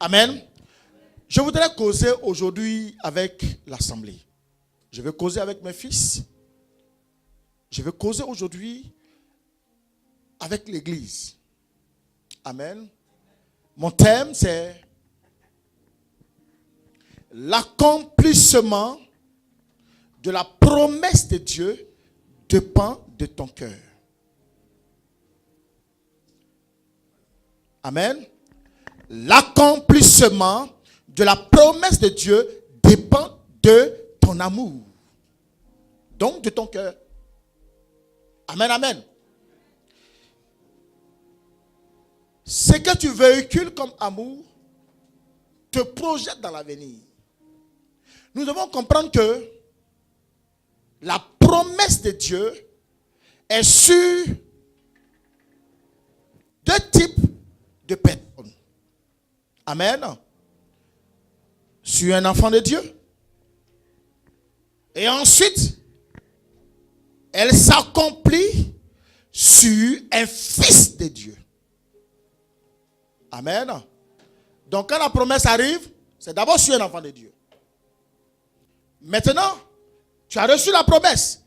Amen. Je voudrais causer aujourd'hui avec l'assemblée. Je vais causer avec mes fils. Je vais causer aujourd'hui avec l'église. Amen. Mon thème, c'est l'accomplissement de la promesse de Dieu dépend de ton cœur. Amen. L'accomplissement de la promesse de Dieu dépend de ton amour. Donc de ton cœur. Amen, amen. Ce que tu véhicules comme amour te projette dans l'avenir. Nous devons comprendre que la promesse de Dieu est sur deux types de personnes. Amen. Sur un enfant de Dieu. Et ensuite, elle s'accomplit sur un fils de Dieu. Amen. Donc quand la promesse arrive, c'est d'abord sur un enfant de Dieu. Maintenant, tu as reçu la promesse.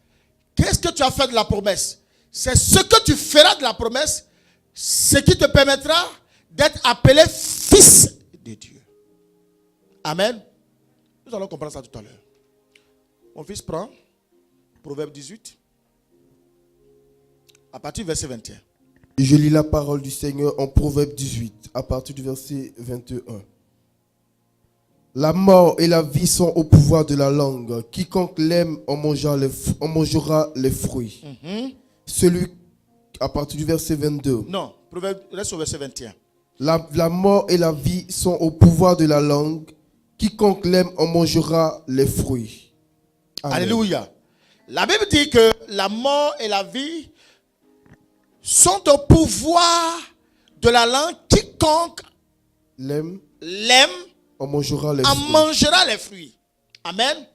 Qu'est-ce que tu as fait de la promesse? C'est ce que tu feras de la promesse, ce qui te permettra d'être appelé fils de Dieu. Amen. Nous allons comprendre ça tout à l'heure. Mon fils prend Proverbe 18, à partir du verset 21. Je lis la parole du Seigneur en Proverbe 18, à partir du verset 21. La mort et la vie sont au pouvoir de la langue. Quiconque l'aime en mangera les fruits. Celui, à partir du verset 22. Non, Proverbe, reste au verset 21. La mort et la vie sont au pouvoir de la langue. Quiconque l'aime en mangera les fruits. Amen. Alléluia. La Bible dit que la mort et la vie sont au pouvoir de la langue. Quiconque l'aime en mangera les fruits. Amen.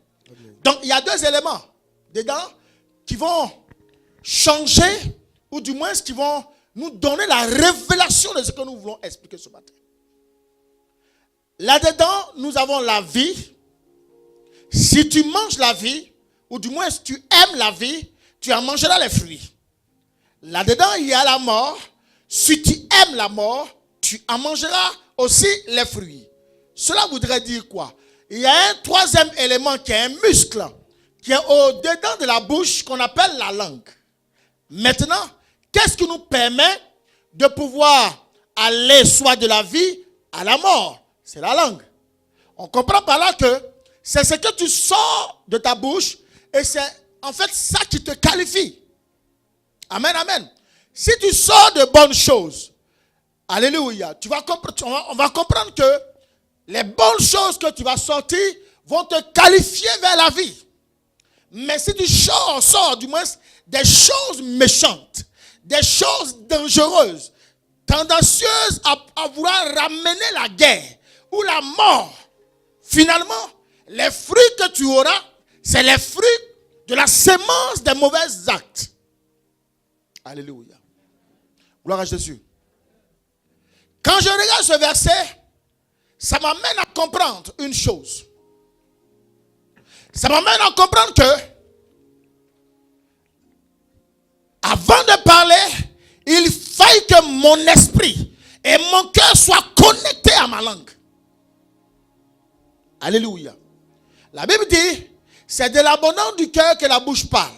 Donc il y a deux éléments dedans qui vont changer, ou du moins qui vont nous donner la révélation de ce que nous voulons expliquer ce matin. Là-dedans, nous avons la vie. Si tu manges la vie, ou du moins si tu aimes la vie, tu en mangeras les fruits. Là-dedans, il y a la mort. Si tu aimes la mort, tu en mangeras aussi les fruits. Cela voudrait dire quoi? Il y a un troisième élément qui est un muscle, qui est au-dedans de la bouche, qu'on appelle la langue. Maintenant, qu'est-ce qui nous permet de pouvoir aller soit de la vie à la mort? C'est la langue. On comprend par là que c'est ce que tu sors de ta bouche et c'est en fait ça qui te qualifie. Amen, amen. Si tu sors de bonnes choses, alléluia, on va comprendre que les bonnes choses que tu vas sortir vont te qualifier vers la vie. Mais si tu sors du moins des choses méchantes, des choses dangereuses, tendancieuses à vouloir ramener la guerre ou la mort, finalement, les fruits que tu auras, c'est les fruits de la sémence des mauvais actes. Alléluia. Gloire à Jésus. Quand je regarde ce verset, ça m'amène à comprendre une chose. Ça m'amène à comprendre que, avant de parler, il faille que mon esprit et mon cœur soient connectés à ma langue. Alléluia. La Bible dit, c'est de l'abondance du cœur que la bouche parle.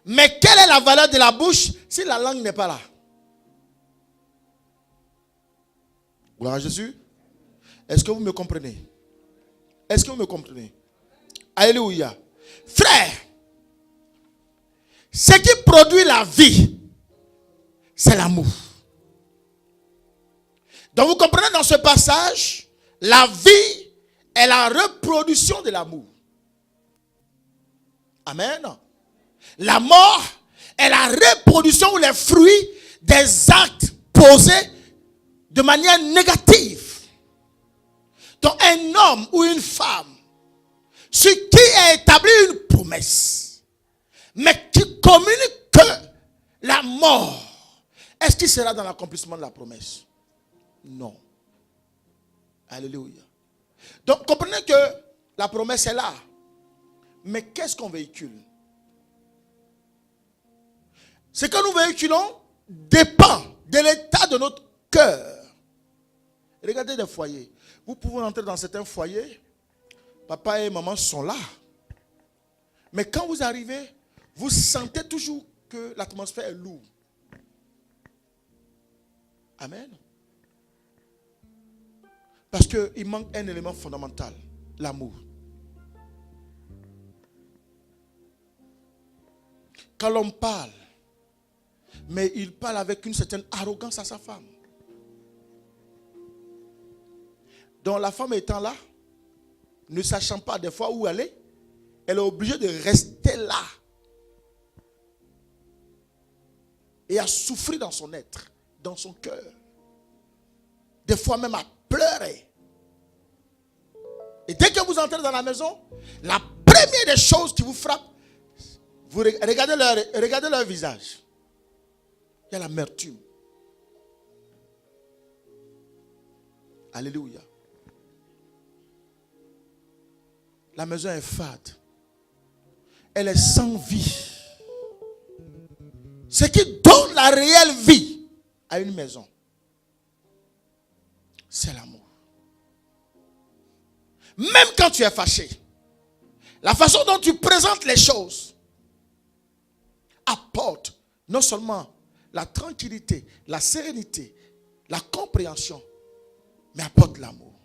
Mais quelle est la valeur de la bouche si la langue n'est pas là? Gloire à Jésus. Est-ce que vous me comprenez? Est-ce que vous me comprenez? Alléluia. Frère, ce qui produit la vie, c'est l'amour. Donc vous comprenez dans ce passage, la vie est la reproduction de l'amour. Amen. La mort est la reproduction ou les fruits des actes posés de manière négative. Donc un homme ou une femme sur qui est établie une promesse, mais qui communique que la mort, est-ce qu'il sera dans l'accomplissement de la promesse? Non. Alléluia. Donc, comprenez que la promesse est là. Mais qu'est-ce qu'on véhicule? Ce que nous véhiculons dépend de l'état de notre cœur. Regardez des foyers. Vous pouvez entrer dans certains foyers. Papa et maman sont là. Mais quand vous arrivez, vous sentez toujours que l'atmosphère est lourde. Amen. Parce qu'il manque un élément fondamental, l'amour. Quand l'homme parle, mais il parle avec une certaine arrogance à sa femme. Donc la femme étant là, ne sachant pas des fois où aller, elle est obligée de rester là. Et à souffrir dans son être, dans son cœur. Des fois même à pleurer. Et dès que vous entrez dans la maison, la première des choses qui vous frappe, vous regardez leur visage. Il y a l'amertume. Alléluia. La maison est fade. Elle est sans vie. Ce qui donne la réelle vie à une maison, c'est l'amour. Même quand tu es fâché, la façon dont tu présentes les choses apporte non seulement la tranquillité, la sérénité, la compréhension, mais apporte l'amour.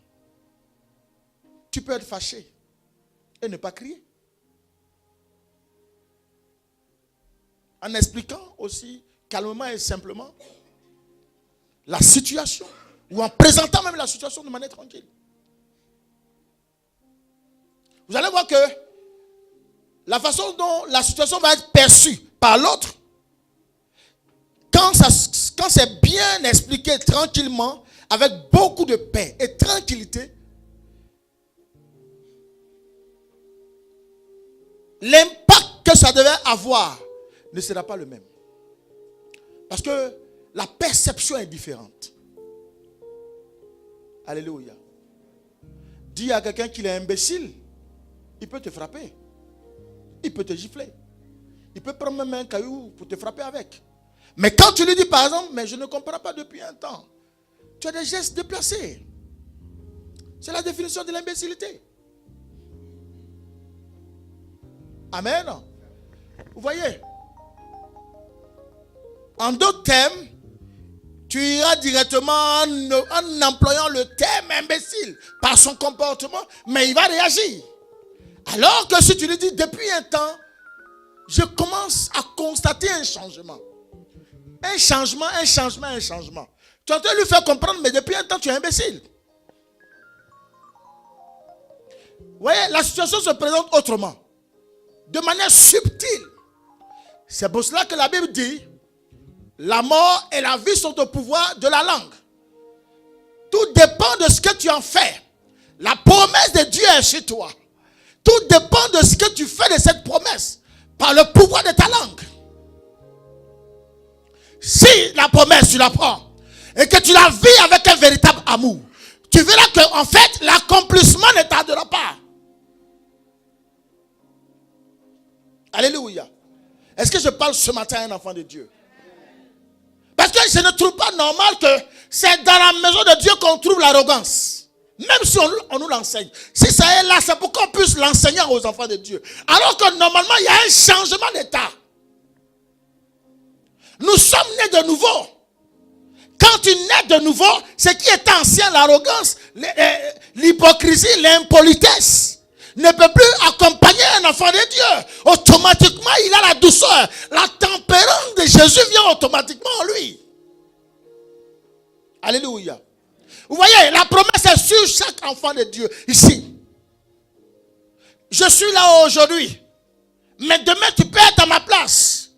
Tu peux être fâché et ne pas crier. En expliquant aussi calmement et simplement la situation, ou en présentant même la situation de manière tranquille. Vous allez voir que la façon dont la situation va être perçue par l'autre, quand c'est bien expliqué tranquillement, avec beaucoup de paix et tranquillité, l'impact que ça devait avoir ne sera pas le même. Parce que la perception est différente. Alléluia. Dis à quelqu'un qu'il est imbécile, il peut te frapper. Il peut te gifler. Il peut prendre même un caillou pour te frapper avec. Mais quand tu lui dis par exemple, mais je ne comprends pas depuis un temps, tu as des gestes déplacés. C'est la définition de l'imbécilité. Amen. Vous voyez? En d'autres termes, tu iras directement en employant le terme imbécile par son comportement, mais il va réagir. Alors que si tu lui dis depuis un temps, je commence à constater un changement. Un changement. Tu es en train de lui faire comprendre, mais depuis un temps, tu es imbécile. Vous voyez, la situation se présente autrement. De manière subtile. C'est pour cela que la Bible dit, la mort et la vie sont au pouvoir de la langue. Tout dépend de ce que tu en fais. La promesse de Dieu est chez toi. Tout dépend de ce que tu fais de cette promesse par le pouvoir de ta langue. Si la promesse tu la prends et que tu la vis avec un véritable amour, tu verras que en fait l'accomplissement ne tardera pas. Alléluia. Est-ce que je parle ce matin à un enfant de Dieu? Parce que je ne trouve pas normal que c'est dans la maison de Dieu qu'on trouve l'arrogance. Même si on nous l'enseigne. Si ça est là, c'est pour qu'on puisse l'enseigner aux enfants de Dieu. Alors que normalement, il y a un changement d'état. Nous sommes nés de nouveau. Quand tu nais de nouveau, ce qui était ancien, l'arrogance, l'hypocrisie, l'impolitesse, ne peut plus accompagner un enfant de Dieu. Automatiquement, il a la douceur. La tempérance de Jésus vient automatiquement en lui. Alléluia. Vous voyez, la promesse est sur chaque enfant de Dieu ici. Je suis là aujourd'hui. Mais demain, tu peux être à ma place.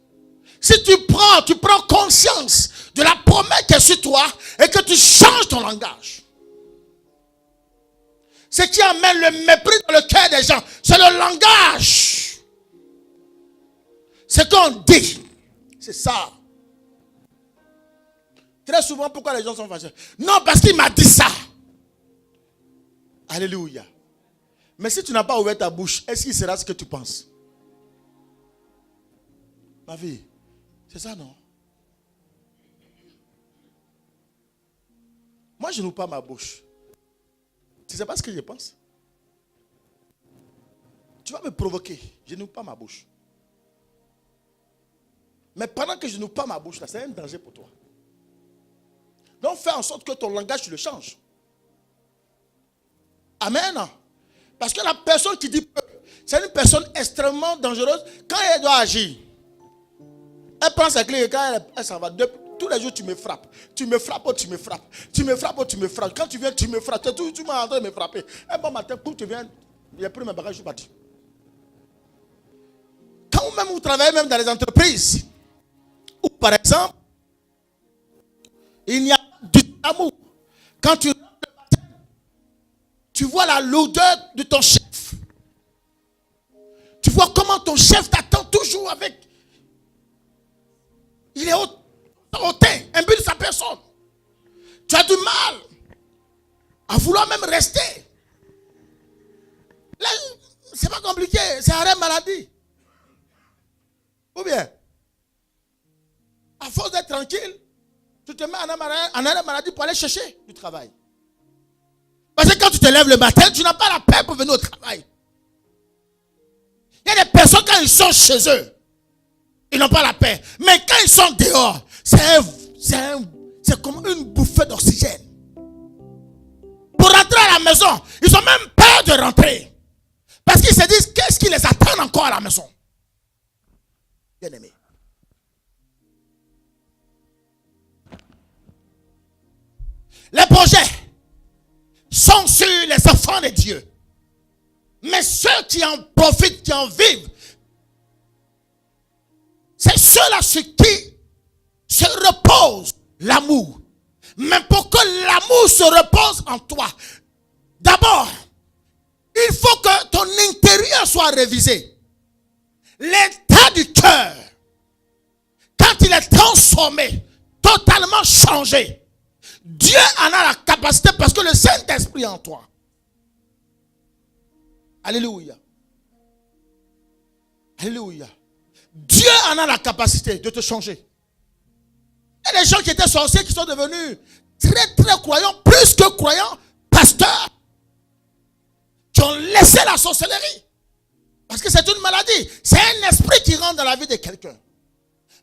Si tu prends conscience de la promesse qui est sur toi et que tu changes ton langage. Ce qui amène le mépris dans le cœur des gens, c'est le langage. Ce qu'on dit, c'est ça. Très souvent, pourquoi les gens sont fâchés? Non, parce qu'il m'a dit ça. Alléluia. Mais si tu n'as pas ouvert ta bouche, est-ce qu'il sera ce que tu penses? Ma vie, c'est ça, non? Moi, je n'ouvre pas ma bouche. Tu ne sais pas ce que je pense? Tu vas me provoquer. Je n'ouvre pas ma bouche. Mais pendant que je n'ouvre pas ma bouche, là, c'est un danger pour toi. Donc, fais en sorte que ton langage, tu le changes. Amen. Parce que la personne qui dit peu, c'est une personne extrêmement dangereuse. Quand elle doit agir, elle prend sa clé et quand elle s'en va. Tous les jours, tu me frappes. Tu me frappes, oh, tu me frappes. Tu me frappes, oh, tu me frappes. Quand tu viens, tu me frappes. Tu m'as en train de me frapper. Un bon matin, tu viens, j'ai pris mes bagages, je suis parti. Quand même vous travaillez même dans les entreprises, où par exemple, il n'y a pas du amour. Quand tu rentres le matin, tu vois l'odeur de ton chef. Tu vois comment ton chef t'attend toujours avec. Il est hautain, imbu de sa personne. Tu as du mal à vouloir même rester. Là, c'est pas compliqué, c'est arrêt maladie. Ou bien, à force d'être tranquille, tu te mets en arrêt maladie pour aller chercher du travail. Parce que quand tu te lèves le matin, tu n'as pas la paix pour venir au travail. Il y a des personnes, quand ils sont chez eux, ils n'ont pas la paix. Mais quand ils sont dehors, c'est comme une bouffée d'oxygène. Pour rentrer à la maison, ils ont même peur de rentrer. Parce qu'ils se disent, qu'est-ce qui les attend encore à la maison? Bien aimé. Les projets sont sur les enfants de Dieu. Mais ceux qui en profitent, qui en vivent, c'est ceux-là sur qui se repose l'amour. Mais pour que l'amour se repose en toi, d'abord, il faut que ton intérieur soit révisé. L'état du cœur, quand il est transformé, totalement changé, Dieu en a la capacité parce que le Saint-Esprit est en toi. Alléluia. Alléluia. Dieu en a la capacité de te changer. Il y a des gens qui étaient sorciers qui sont devenus très très croyants, plus que croyants, pasteurs, qui ont laissé la sorcellerie. Parce que c'est une maladie. C'est un esprit qui rentre dans la vie de quelqu'un.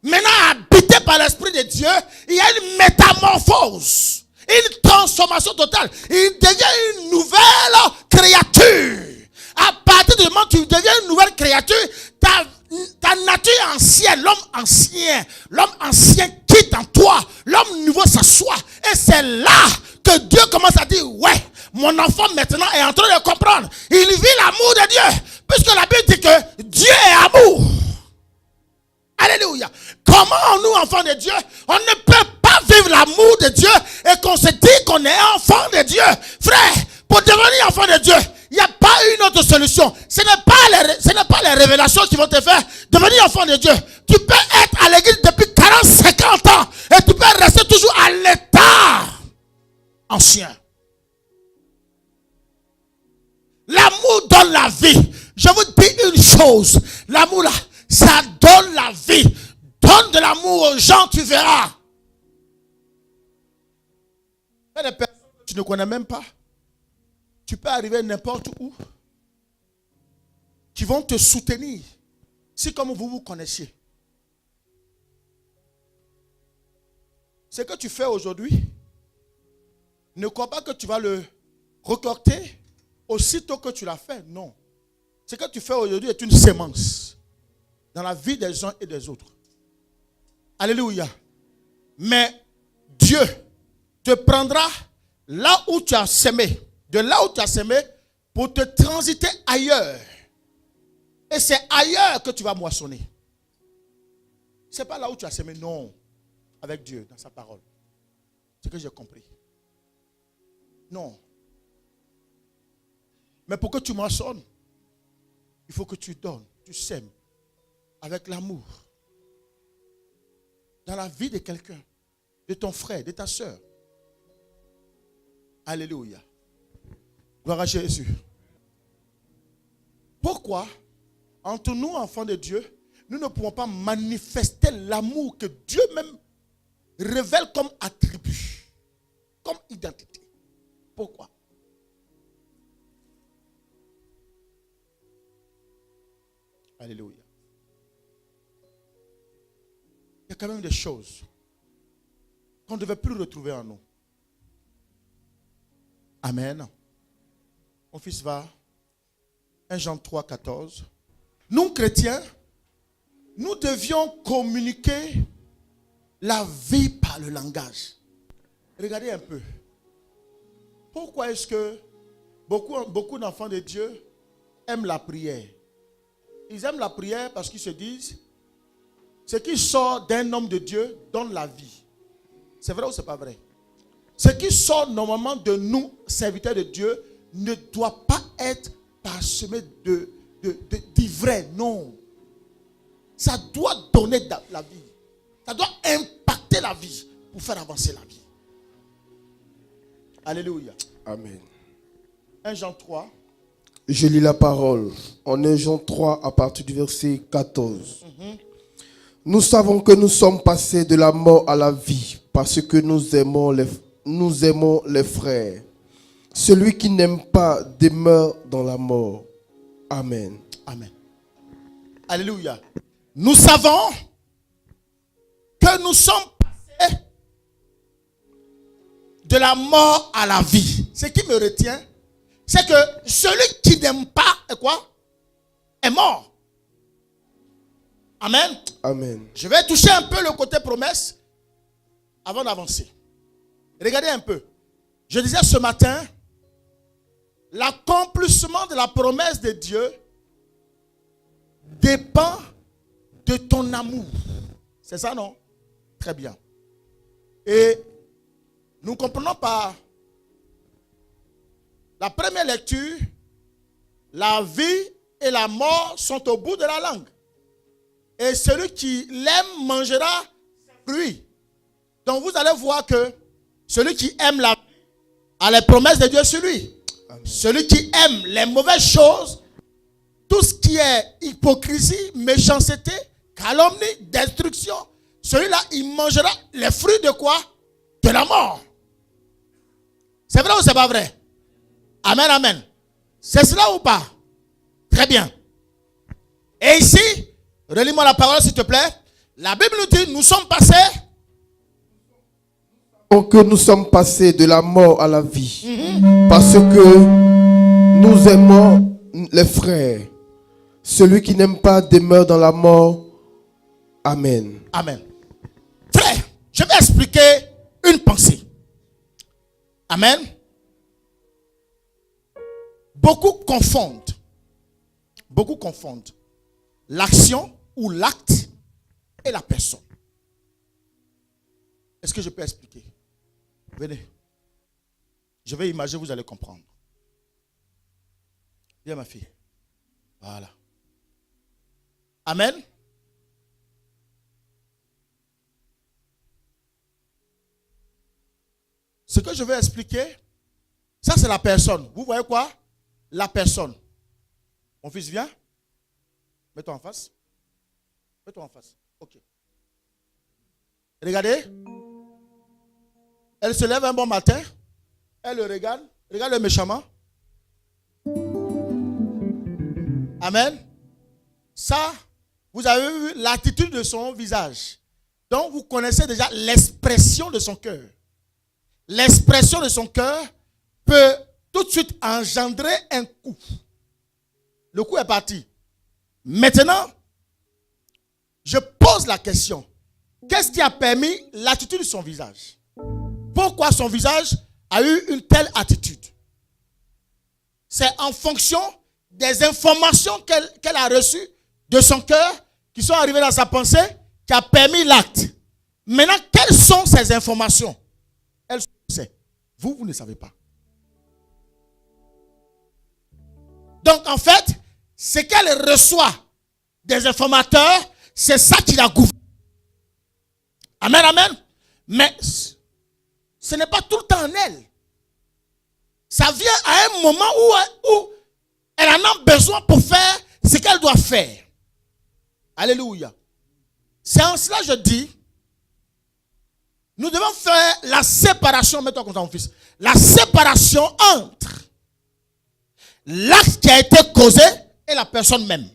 Maintenant, habité par l'Esprit de Dieu, il y a une métamorphose, une transformation totale. Il devient une nouvelle créature. À partir du moment où tu deviens une nouvelle créature, ta nature ancienne, l'homme ancien quitte en toi, l'homme nouveau s'assoit. Et c'est là que Dieu commence à dire, ouais, mon enfant maintenant est en train de comprendre. Il vit l'amour de Dieu. Puisque la Bible dit que Dieu est amour. Alléluia. Comment nous, enfants de Dieu, on ne peut pas vivre l'amour de Dieu et qu'on se dit qu'on est enfant de Dieu. Frère, pour devenir enfant de Dieu, il n'y a pas une autre solution. Ce n'est pas les révélations qui vont te faire devenir enfant de Dieu. Tu peux être à l'église depuis 40, 50 ans et tu peux rester toujours à l'état ancien. L'amour donne la vie. Je vous dis une chose. L'amour là, ça donne la vie. Donne de l'amour aux gens, tu verras. Il y a des personnes que tu ne connais même pas. Tu peux arriver n'importe où. Qui vont te soutenir. Si comme vous vous connaissiez. Ce que tu fais aujourd'hui, ne crois pas que tu vas le récolter aussitôt que tu l'as fait. Non. Ce que tu fais aujourd'hui est une sémence dans la vie des uns et des autres. Alléluia. Mais Dieu te prendra là où tu as sémé. De là où tu as sémé pour te transiter ailleurs. Et c'est ailleurs que tu vas moissonner. Ce n'est pas là où tu as sémé, non. Avec Dieu, dans sa parole. C'est ce que j'ai compris. Non. Mais pour que tu moissonnes, il faut que tu donnes, tu sèmes avec l'amour. Dans la vie de quelqu'un, de ton frère, de ta soeur. Alléluia. Gloire à Jésus. Pourquoi, entre nous, enfants de Dieu, nous ne pouvons pas manifester l'amour que Dieu même révèle comme attribut, comme identité? Pourquoi? Alléluia. Il y a quand même des choses qu'on ne devait plus retrouver en nous. Amen. Mon fils va. 1 Jean 3, 14. Nous, chrétiens, nous devions communiquer la vie par le langage. Regardez un peu. Pourquoi est-ce que beaucoup d'enfants de Dieu aiment la prière? Ils aiment la prière parce qu'ils se disent, ce qui sort d'un homme de Dieu donne la vie. C'est vrai ou c'est pas vrai? Ce qui sort normalement de nous, serviteurs de Dieu, ne doit pas être parsemé d'ivraie. Non. Ça doit donner la vie. Ça doit impacter la vie pour faire avancer la vie. Alléluia. Amen. 1 Jean 3. Je lis la parole en 1 Jean 3 à partir du verset 14. Nous savons que nous sommes passés de la mort à la vie parce que nous aimons les frères. Celui qui n'aime pas demeure dans la mort. Amen. Amen. Alléluia. Nous savons que nous sommes passés de la mort à la vie. Ce qui me retient, c'est que celui qui n'aime pas est quoi? Est mort. Amen. Amen. Je vais toucher un peu le côté promesse avant d'avancer. Regardez un peu. Je disais ce matin, l'accomplissement de la promesse de Dieu dépend de ton amour. C'est ça, non? Très bien. Et nous comprenons par la première lecture, la vie et la mort sont au bout de la langue. Et celui qui l'aime mangera ses fruits. Donc vous allez voir que celui qui aime la vie a les promesses de Dieu sur lui. Amen. Celui qui aime les mauvaises choses, tout ce qui est hypocrisie, méchanceté, calomnie, destruction, celui-là, il mangera les fruits de quoi? De la mort. C'est vrai ou c'est pas vrai? Amen, amen. C'est cela ou pas? Très bien. Et ici, relis-moi la parole s'il te plaît. La Bible nous dit, nous sommes passés. Que nous sommes passés de la mort à la vie. Parce que nous aimons les frères. Celui qui n'aime pas demeure dans la mort. Amen. Amen. Frère, je vais expliquer une pensée. Amen. Beaucoup confondent l'action ou l'acte et la personne. Est-ce que je peux expliquer? Venez. Je vais imaginer, vous allez comprendre. Viens ma fille. Voilà. Amen. Ce que je vais expliquer, ça c'est la personne. Vous voyez quoi? La personne. Mon fils, viens. Mets-toi en face. Mets-toi en face. Ok. Regardez. Elle se lève un bon matin. Elle le regarde. Regarde-le méchamment. Amen. Ça, vous avez vu l'attitude de son visage. Donc, vous connaissez déjà l'expression de son cœur. L'expression de son cœur peut tout de suite engendrer un coup. Le coup est parti. Maintenant, je pose la question. Qu'est-ce qui a permis l'attitude de son visage? Pourquoi son visage a eu une telle attitude? C'est en fonction des informations qu'elle a reçues de son cœur, qui sont arrivées dans sa pensée, qui a permis l'acte. Maintenant, quelles sont ces informations? Elle sait. Vous ne savez pas. Donc, en fait, ce qu'elle reçoit des informateurs, c'est ça qui la gouverne. Amen, amen. Mais ce n'est pas tout le temps en elle. ça vient à un moment où elle en a besoin pour faire ce qu'elle doit faire. Alléluia. C'est en cela que je dis, nous devons faire la séparation, mets-toi comme ça mon fils, la séparation entre l'acte qui a été causé et la personne même.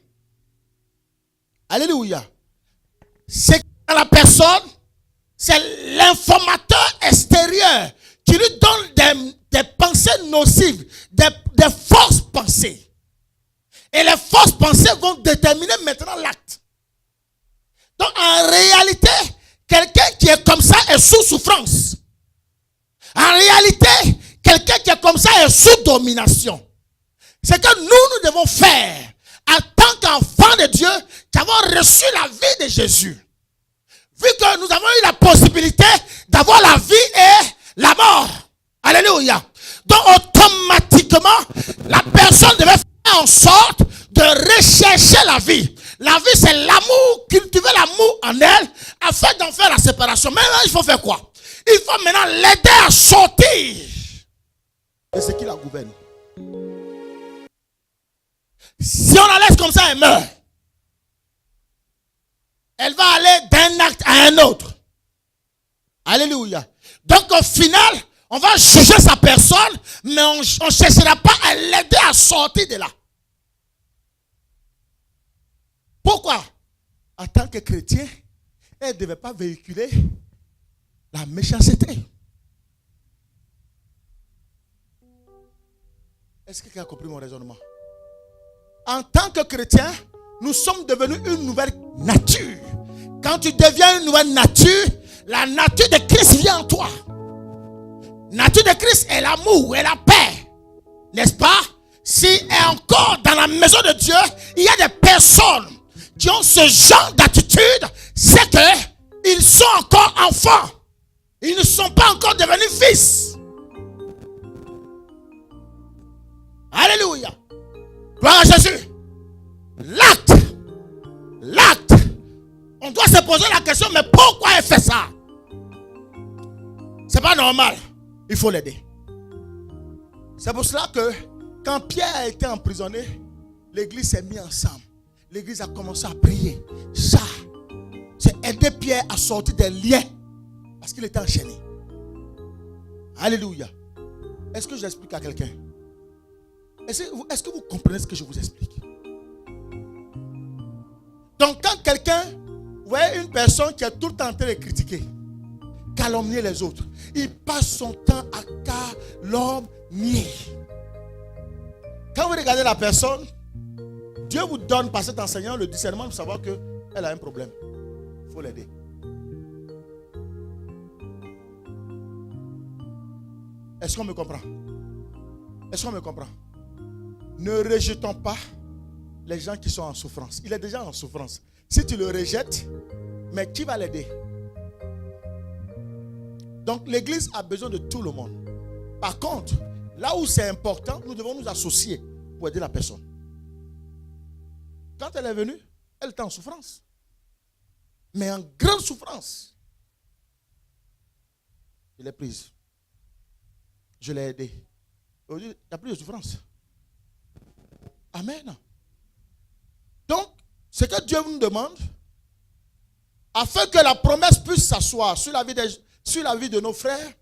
Alléluia. C'est dans la personne, c'est l'informateur extérieur qui lui donne des pensées nocives, des fausses pensées. Et les fausses pensées vont déterminer maintenant l'acte. Donc en réalité, quelqu'un qui est comme ça est sous souffrance. En réalité, quelqu'un qui est comme ça est sous domination. C'est que nous devons faire en tant qu'enfants de Dieu qui avons reçu la vie de Jésus. Vu que nous avons eu la possibilité d'avoir la vie et la mort. Alléluia. Donc automatiquement, la personne devait faire en sorte de rechercher la vie. La vie, c'est l'amour, cultiver l'amour en elle, afin d'en faire la séparation. Maintenant, il faut faire quoi? Il faut maintenant l'aider à sortir de ce qui la gouverne. Si on la laisse comme ça, elle meurt. Elle va aller d'un acte à un autre. Alléluia. Donc au final, on va juger sa personne, mais on ne cherchera pas à l'aider à sortir de là. Pourquoi? En tant que chrétien, elle ne devait pas véhiculer la méchanceté. Est-ce que quelqu'un a compris mon raisonnement? En tant que chrétien, nous sommes devenus une nouvelle nature. Quand tu deviens une nouvelle nature, la nature de Christ vient en toi. La nature de Christ est l'amour et la paix. N'est-ce pas? Si et encore dans la maison de Dieu, il y a des personnes qui ont ce genre d'attitude, c'est que ils sont encore enfants. Ils ne sont pas encore devenus fils. Alléluia. Gloire à Jésus. L'acte. On doit se poser la question, mais pourquoi elle fait ça? C'est pas normal. Il faut l'aider. C'est pour cela que quand Pierre a été emprisonné, l'église s'est mise ensemble. L'église a commencé à prier. Ça, c'est aider Pierre à sortir des liens. Parce qu'il était enchaîné. Alléluia. Est-ce que j'explique à quelqu'un? Est-ce que vous comprenez ce que je vous explique? Donc quand quelqu'un, vous voyez une personne qui est tout le temps en train de critiquer, calomnier les autres, il passe son temps à calomnier. Quand vous regardez la personne, Dieu vous donne par cet enseignant le discernement de savoir qu'elle a un problème. Il faut l'aider. Est-ce qu'on me comprend? Est-ce qu'on me comprend? Ne rejetons pas les gens qui sont en souffrance. Il est déjà en souffrance. Si tu le rejettes, mais qui va l'aider? Donc l'église a besoin de tout le monde. Par contre, là où c'est important, nous devons nous associer pour aider la personne. Quand elle est venue, elle était en souffrance. Mais en grande souffrance. Je l'ai prise. Je l'ai aidée. Aujourd'hui, il n'y a plus de souffrance. Amen. Donc, ce que Dieu nous demande, afin que la promesse puisse s'asseoir sur la vie de nos frères,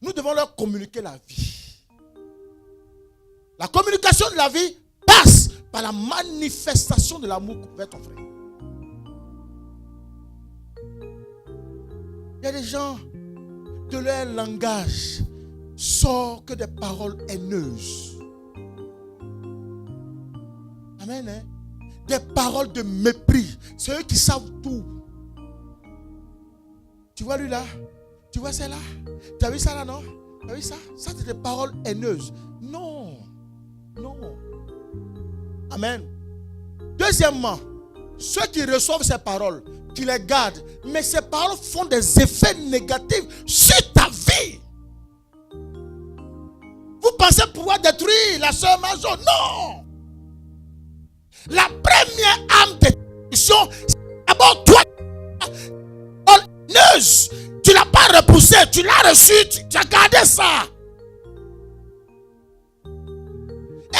nous devons leur communiquer la vie. La communication de la vie passe par la manifestation de l'amour vers ton frère. Il y a des gens, de leur langage, sortent que des paroles haineuses. Amen. Hein? Des paroles de mépris. C'est eux qui savent tout. Tu vois lui là? Tu vois celle-là? Tu as vu ça là, non? Tu as vu ça? Ça, c'est des paroles haineuses. Non. Non. Amen. Deuxièmement, ceux qui reçoivent ces paroles, qui les gardent, mais ces paroles font des effets négatifs sur ta vie. Vous pensez pouvoir détruire la sœur Majo? Non. La première arme de destruction, c'est d'abord toi. Tu ne l'as pas repoussé, tu l'as reçu, tu as gardé ça.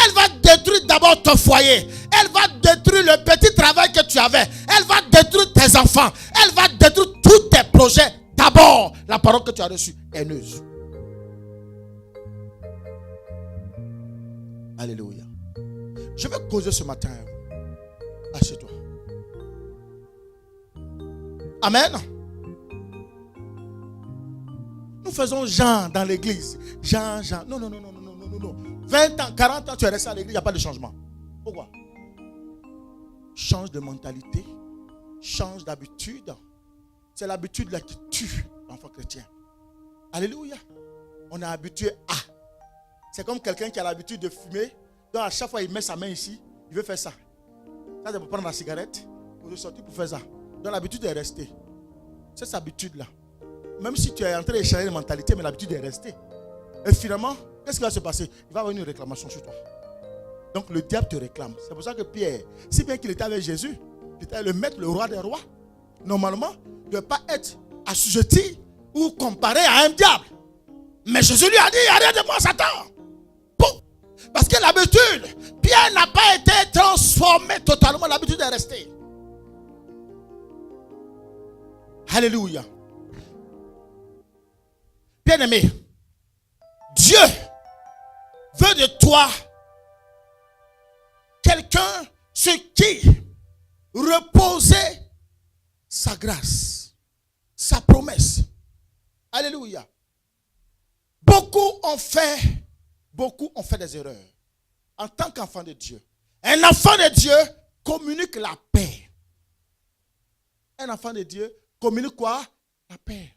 Elle va détruire d'abord ton foyer. Elle va détruire le petit travail que tu avais. Elle va détruire tes enfants. Elle va détruire tous tes projets. D'abord, la parole que tu as reçue, haineuse. Alléluia. Je vais causer ce matin. Assieds-toi. Amen. Nous faisons Jean dans l'église. Jean. Non. 20 ans, 40 ans, tu es resté à l'église, il n'y a pas de changement. Pourquoi? Change de mentalité. Change d'habitude. C'est l'habitude là qui tue l'enfant chrétien. Alléluia. On est habitué à. C'est comme quelqu'un qui a l'habitude de fumer. Donc à chaque fois il met sa main ici, il veut faire ça. Ça c'est pour prendre la cigarette, pour sortir pour faire ça. Donc l'habitude est restée. C'est cette habitude là. Même si tu es en train de changer de mentalité, mais l'habitude est restée. Et finalement, qu'est-ce qui va se passer? Il va y avoir une réclamation sur toi. Donc le diable te réclame. C'est pour ça que Pierre, si bien qu'il était avec Jésus, il était le maître, le roi des rois. Normalement, il ne doit pas être assujetti ou comparé à un diable. Mais Jésus lui a dit, arrête de moi Satan. Bon. Parce que l'habitude, Pierre n'a pas été transformé totalement, l'habitude est restée. Alléluia. Bien-aimé, Dieu veut de toi quelqu'un sur qui reposer sa grâce, sa promesse. Alléluia. Beaucoup ont fait des erreurs en tant qu'enfant de Dieu. Un enfant de Dieu communique la paix. Un enfant de Dieu communique quoi? La paix.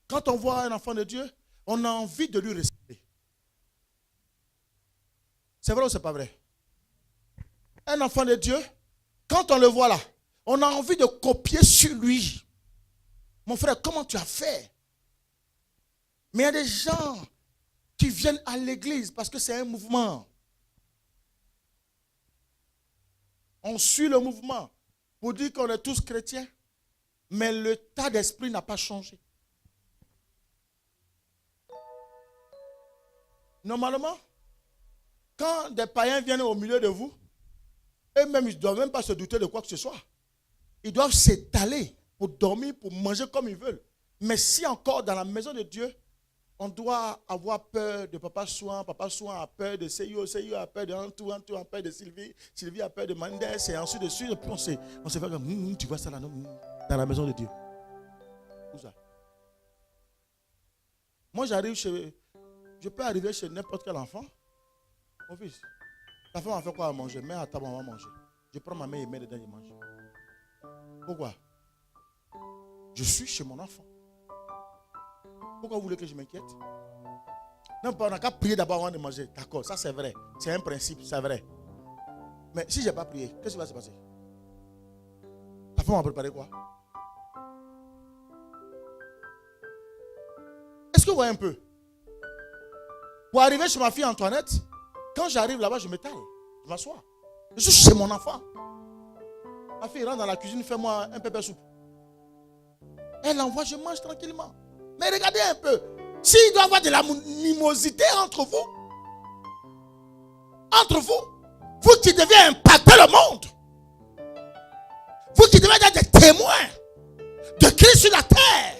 Quand on voit un enfant de Dieu, on a envie de lui ressembler. C'est vrai ou c'est pas vrai? Un enfant de Dieu, quand on le voit là, on a envie de copier sur lui. Mon frère, comment tu as fait? Mais il y a des gens qui viennent à l'église parce que c'est un mouvement. On suit le mouvement pour dire qu'on est tous chrétiens, mais le tas d'esprit n'a pas changé. Normalement, quand des païens viennent au milieu de vous, eux-mêmes, ils ne doivent même pas se douter de quoi que ce soit. Ils doivent s'étaler pour dormir, pour manger comme ils veulent. Mais si encore dans la maison de Dieu, on doit avoir peur de Papa Soin a peur de Seyo a peur de Antou a peur de Sylvie a peur de Mendes, et ensuite de suite, et puis on se fait comme, tu vois ça là, dans la maison de Dieu. Où ça? Moi, je peux arriver chez n'importe quel enfant. Mon fils, ta femme a fait quoi à manger? Mets à table, on va manger. Je prends ma main et mets dedans, je mange. Pourquoi? Je suis chez mon enfant. Pourquoi vous voulez que je m'inquiète? Non, on n'a qu'à prier d'abord avant de manger. D'accord, ça c'est vrai. C'est un principe, c'est vrai. Mais si je n'ai pas prié, qu'est-ce qui va se passer? Ta femme a préparé quoi? Est-ce que vous voyez un peu? Pour arriver chez ma fille Antoinette, quand j'arrive là-bas, je m'étale. Je m'assois. Je suis chez mon enfant. Ma fille rentre dans la cuisine, fais-moi un pépé soupe. Elle envoie, je mange tranquillement. Mais regardez un peu. S'il doit y avoir de l'animosité entre vous, vous qui devez impacter le monde, vous qui devez être des témoins de Christ sur la terre,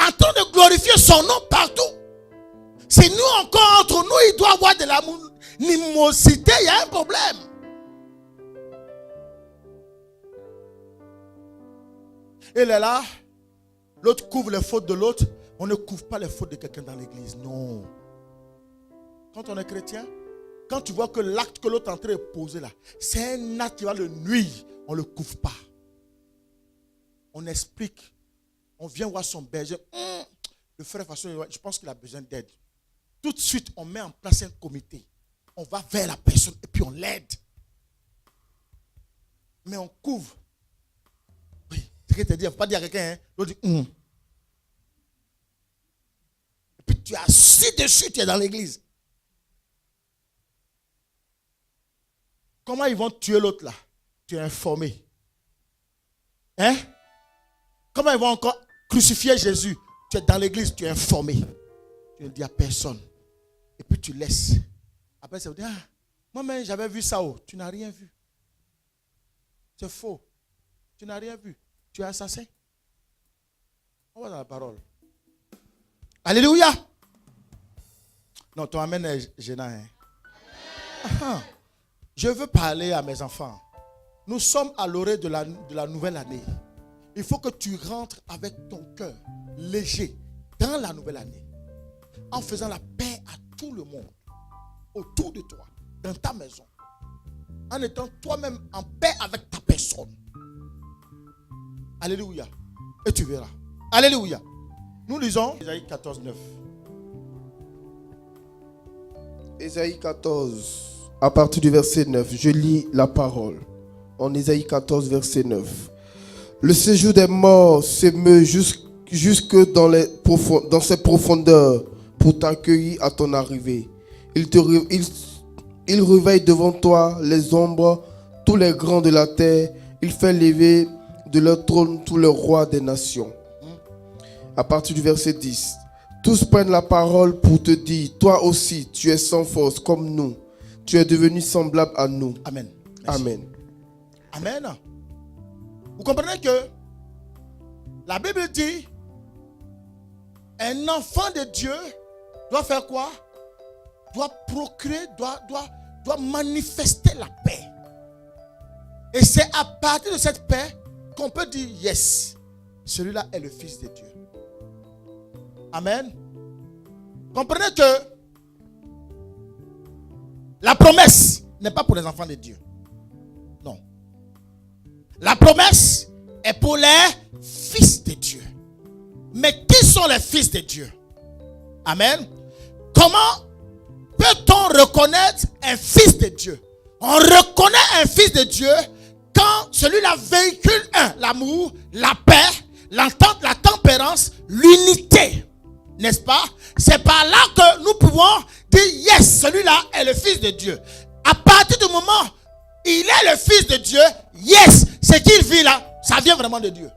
en train de glorifier son nom partout, c'est nous encore entre nous, il doit y avoir de l'animosité, il y a un problème. Il est là, l'autre couvre les fautes de l'autre. On ne couvre pas les fautes de quelqu'un dans l'église, non. Quand on est chrétien, quand tu vois que l'acte que l'autre est en train de poser là, c'est un acte qui va le nuire, on ne le couvre pas. On explique, on vient voir son berger. Le frère, de toute façon, je pense qu'il a besoin d'aide. Tout de suite, on met en place un comité. On va vers la personne et puis on l'aide. Mais on couvre. Oui, c'est ce que tu dis, il ne faut pas dire à quelqu'un, hein. L'autre dit, Et puis tu es assis dessus, tu es dans l'église. Comment ils vont tuer l'autre là? Tu es informé. Hein? Comment ils vont encore crucifier Jésus? Tu es dans l'église, tu es informé. Tu ne dis à personne. Et puis tu laisses. Après, ça veut dire, moi-même, j'avais vu ça. Oh. Tu n'as rien vu. C'est faux. Tu n'as rien vu. Tu es assassin. On va dans la parole. Alléluia. Non, ton amen est gênant. Hein? Je veux parler à mes enfants. Nous sommes à l'orée de la nouvelle année. Il faut que tu rentres avec ton cœur léger dans la nouvelle année. En faisant la paix à tout le monde. Autour de toi. Dans ta maison. En étant toi-même en paix avec ta personne. Alléluia. Et tu verras. Alléluia. Nous lisons Ésaïe 14, 9. Ésaïe 14, à partir du verset 9, je lis la parole. En Ésaïe 14, verset 9. Le séjour des morts s'émeut jusque dans ses profondeurs pour t'accueillir à ton arrivée. Il réveille devant toi les ombres, tous les grands de la terre. Il fait lever de leur trône tous les rois des nations. À partir du verset 10. Tous prennent la parole pour te dire, toi aussi, tu es sans force comme nous. Tu es devenu semblable à nous. Amen. Merci. Amen. Amen. Vous comprenez que la Bible dit, un enfant de Dieu doit faire quoi? Doit procurer, doit manifester la paix. Et c'est à partir de cette paix qu'on peut dire, yes, celui-là est le Fils de Dieu. Amen. Comprenez que la promesse n'est pas pour les enfants de Dieu. Non. La promesse est pour les fils de Dieu. Mais qui sont les fils de Dieu? Amen. Comment peut-on reconnaître un fils de Dieu? On reconnaît un fils de Dieu quand celui-là véhicule l'amour, la paix, l'entente, la tempérance, l'unité. N'est-ce pas? C'est par là que nous pouvons dire yes, celui-là est le Fils de Dieu. À partir du moment où il est le Fils de Dieu, yes, ce qu'il vit là, ça vient vraiment de Dieu.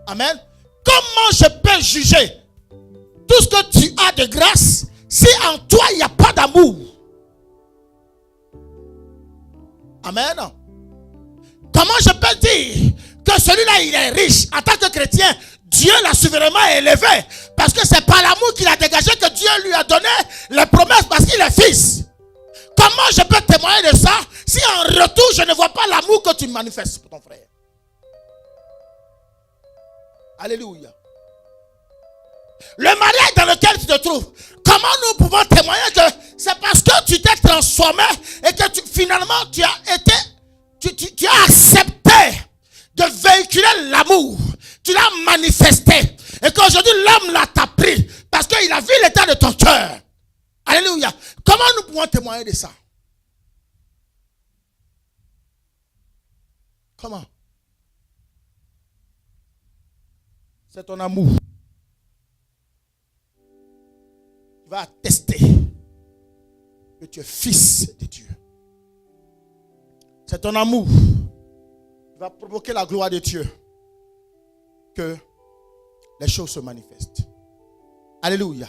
Amen. Comment je peux juger tout ce que tu as de grâce si en toi il n'y a pas d'amour? Amen. Comment je peux dire que celui-là il est riche en tant que chrétien? Dieu l'a souverainement élevé parce que c'est par l'amour qu'il a dégagé que Dieu lui a donné les promesses parce qu'il est fils. Comment je peux témoigner de ça si en retour je ne vois pas l'amour que tu manifestes pour ton frère? Alléluia. Le mariage dans lequel tu te trouves, comment nous pouvons témoigner que c'est parce que tu t'es transformé et que finalement tu as accepté de véhiculer l'amour. Tu l'as manifesté. Et qu'aujourd'hui, l'homme t'a pris. Parce qu'il a vu l'état de ton cœur. Alléluia. Comment nous pouvons témoigner de ça? Comment? C'est ton amour. Tu vas attester que tu es fils de Dieu. C'est ton amour qui va provoquer la gloire de Dieu. Que les choses se manifestent. Alléluia.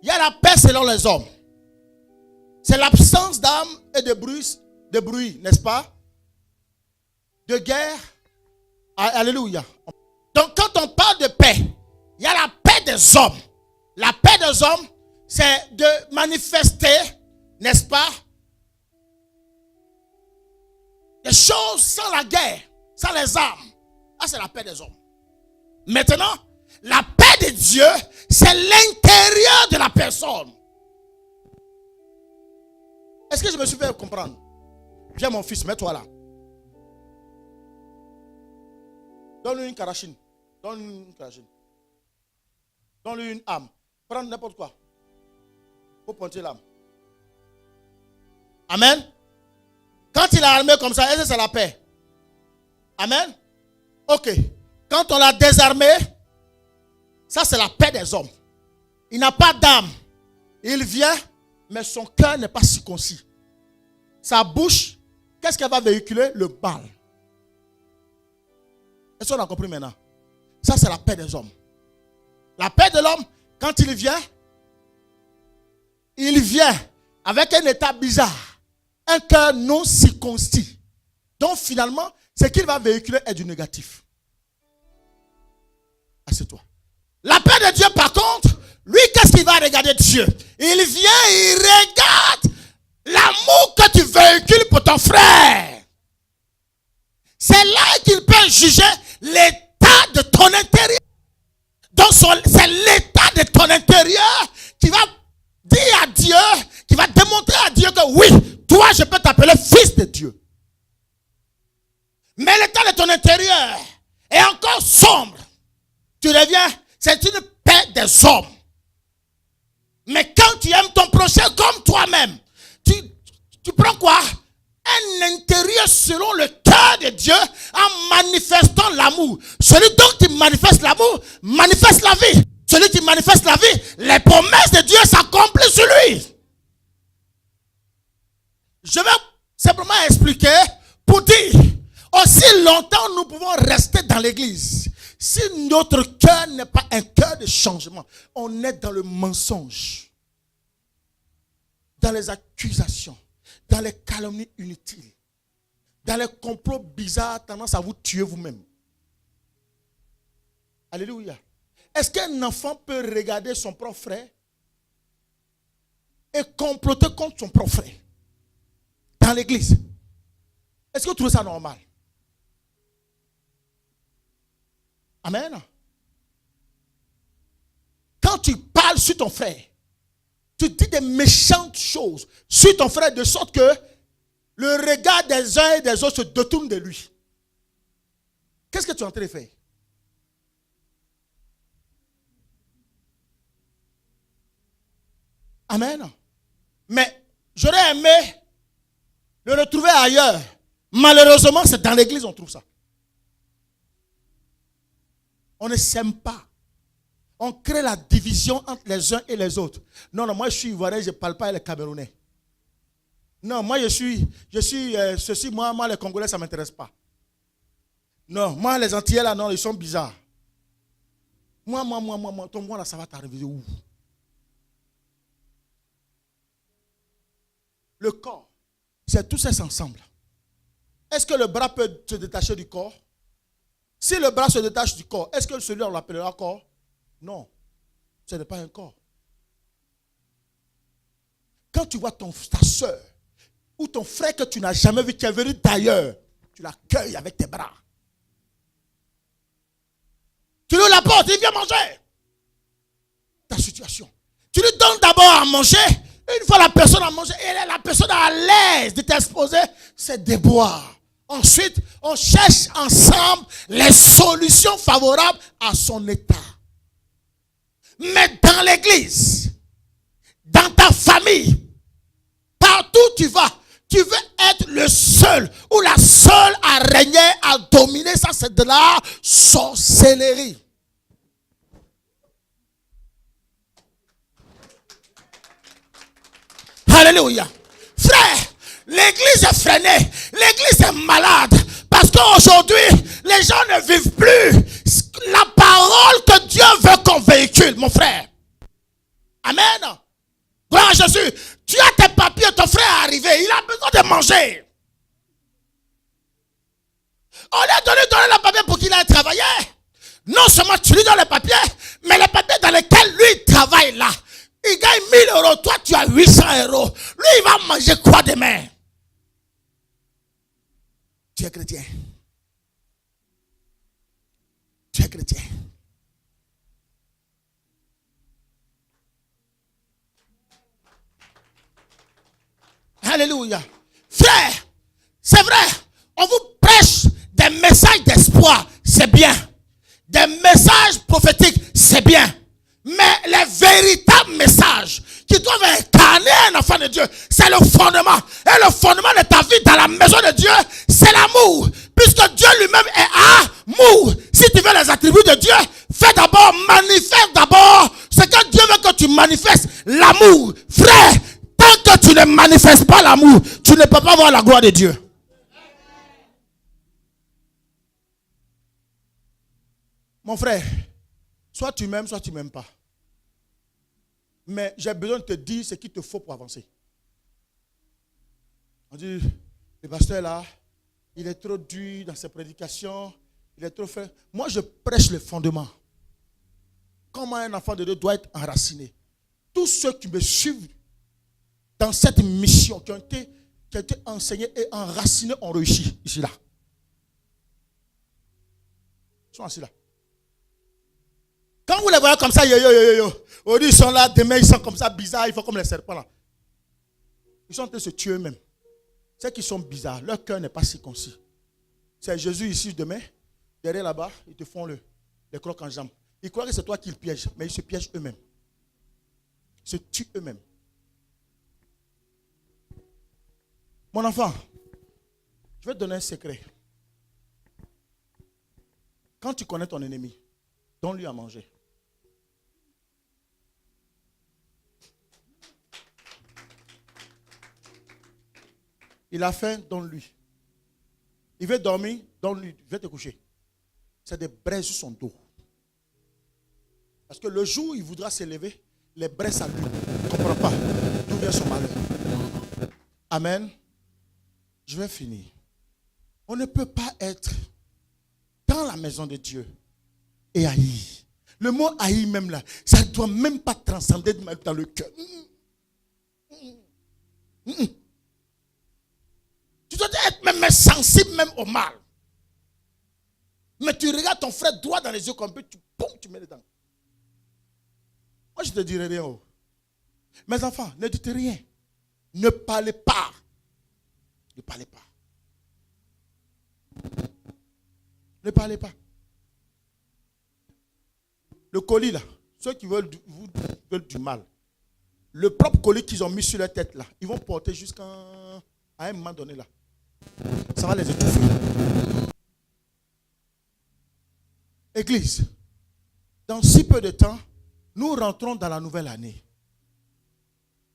Il y a la paix selon les hommes. C'est l'absence d'âme et de bruit, n'est-ce pas? De guerre. Alléluia. Donc quand on parle de paix, il y a la paix des hommes. La paix des hommes, c'est de manifester, n'est-ce pas? Des choses sans la guerre, sans les armes. Ça, c'est la paix des hommes. Maintenant, la paix de Dieu, c'est l'intérieur de la personne. Est-ce que je me suis fait comprendre? Viens mon fils, mets-toi là. Donne-lui une carachine. Donne-lui une carachine. Donne-lui une âme. Prends n'importe quoi. Pour pointer l'âme. Amen. Quand il a armé comme ça, est-ce que c'est la paix? Amen. Ok. Quand on l'a désarmé, ça c'est la paix des hommes. Il n'a pas d'âme. Il vient, mais son cœur n'est pas circoncis. Sa bouche, qu'est-ce qu'elle va véhiculer? Le mal. Est-ce qu'on a compris maintenant? Ça c'est la paix des hommes. La paix de l'homme, quand il vient, il vient avec un état bizarre, un cœur non circoncis. Donc finalement, ce qu'il va véhiculer est du négatif. Assieds-toi. La paix de Dieu, par contre, lui, qu'est-ce qu'il va regarder Dieu? Il vient, il regarde l'amour que tu véhicules pour ton frère. C'est là qu'il peut juger l'état de ton intérieur. Donc c'est l'état de ton intérieur qui va dire à Dieu, qui va démontrer à Dieu que oui, toi je peux t'appeler fils de Dieu. Mais l'état de ton intérieur est encore sombre. Tu deviens, c'est une paix des hommes. Mais quand tu aimes ton prochain comme toi-même, tu prends quoi? Un intérieur selon le cœur de Dieu en manifestant l'amour. Celui donc qui manifeste l'amour, manifeste la vie. Celui qui manifeste la vie, les promesses de Dieu s'accomplissent sur lui. Je vais simplement expliquer pour dire, aussi longtemps nous pouvons rester dans l'église. Si notre cœur n'est pas un cœur de changement, on est dans le mensonge, dans les accusations, dans les calomnies inutiles, dans les complots bizarres tendance à vous tuer vous-même. Alléluia. Est-ce qu'un enfant peut regarder son propre frère et comploter contre son propre frère dans l'église? Est-ce que vous trouvez ça normal? Amen. Quand tu parles sur ton frère, tu dis des méchantes choses sur ton frère de sorte que le regard des uns et des autres se détourne de lui. Qu'est-ce que tu es en train de faire? Amen. Mais j'aurais aimé le retrouver ailleurs. Malheureusement, c'est dans l'église qu'on trouve ça. On ne s'aime pas. On crée la division entre les uns et les autres. Non, moi je suis ivoirien, je ne parle pas avec les Camerounais. Non, moi je suis ceci, moi les Congolais, ça ne m'intéresse pas. Non, moi les Antillais là, non, ils sont bizarres. Moi, ton moi là, ça va t'arriver où? Le corps, c'est tous ces ensemble. Est-ce que le bras peut se détacher du corps? Si le bras se détache du corps, est-ce que celui-là, on l'appellera corps? Non, ce n'est pas un corps. Quand tu vois ta soeur ou ton frère que tu n'as jamais vu, qui est venu d'ailleurs, tu l'accueilles avec tes bras. Tu lui la portes, il vient manger. Ta situation. Tu lui donnes d'abord à manger. Une fois la personne a mangé, et la personne est à l'aise de t'exposer, c'est de boire. Ensuite, on cherche ensemble les solutions favorables à son état. Mais dans l'église, dans ta famille, partout où tu vas, tu veux être le seul ou la seule à régner, à dominer. Ça, c'est de la sorcellerie. Alléluia. Frère, l'église est freinée. L'église est malade. Parce qu'aujourd'hui, les gens ne vivent plus la parole que Dieu veut qu'on véhicule, mon frère. Amen. Gloire à Jésus. Tu as tes papiers, ton frère est arrivé. Il a besoin de manger. On lui a donné le papier pour qu'il aille travailler. Non seulement tu lui donnes les papiers, mais les papiers dans lesquels lui travaille là. Il gagne 1000 euros, toi tu as 800 euros. Lui, il va manger quoi demain? Tu es chrétien. Tu es chrétien. Alléluia. Frère, c'est vrai, on vous prêche des messages d'espoir, c'est bien. Des messages prophétiques, c'est bien. Mais les véritables messages qui doivent incarner un enfant de Dieu, c'est le fondement. Et le fondement de ta vie dans la maison de Dieu, c'est l'amour. Puisque Dieu lui-même est amour. Si tu veux les attributs de Dieu, fais d'abord, manifeste d'abord ce que Dieu veut que tu manifestes, l'amour. Frère, tant que tu ne manifestes pas l'amour, tu ne peux pas voir la gloire de Dieu. Mon frère, soit tu m'aimes pas. Mais j'ai besoin de te dire ce qu'il te faut pour avancer. On dit, le pasteur là, il est trop dur dans ses prédications, il est trop fait. Moi, je prêche le fondement. Comment un enfant de Dieu doit être enraciné. Tous ceux qui me suivent dans cette mission, qui ont été enseignés et enracinés, ont réussi ici là. Ils sont assis là. Quand vous les voyez comme ça, aujourd'hui ils sont là, demain ils sont comme ça, bizarres, ils font comme les serpents là. Ils sont en train de se tuer eux-mêmes. C'est qu'ils sont bizarres, leur cœur n'est pas circoncis. C'est Jésus ici demain, derrière là-bas, ils te font les crocs en jambes. Ils croient que c'est toi qui les pièges, mais ils se piègent eux-mêmes. Ils se tuent eux-mêmes. Mon enfant, je vais te donner un secret. Quand tu connais ton ennemi, donne-lui à manger. Il a faim, donne-lui. Il veut dormir, donne-lui. Viens te coucher. C'est des braises sur son dos. Parce que le jour où il voudra s'élever, les braises s'allument. Il ne comprend pas d'où vient son malheur. Amen. Je vais finir. On ne peut pas être dans la maison de Dieu et haïr. Le mot haïr même là, ça ne doit même pas transcender dans le cœur. Tu dois être même sensible même au mal. Mais tu regardes ton frère droit dans les yeux comme tu mets dedans. Moi je te dirai rien. Oh. Mes enfants, ne dites rien. Ne parlez pas. Ne parlez pas. Ne parlez pas. Le colis là, ceux qui veulent du mal, le propre colis qu'ils ont mis sur leur tête là, ils vont porter jusqu'à un moment donné là. Ça va les étouffer. Église, dans si peu de temps, nous rentrons dans la nouvelle année.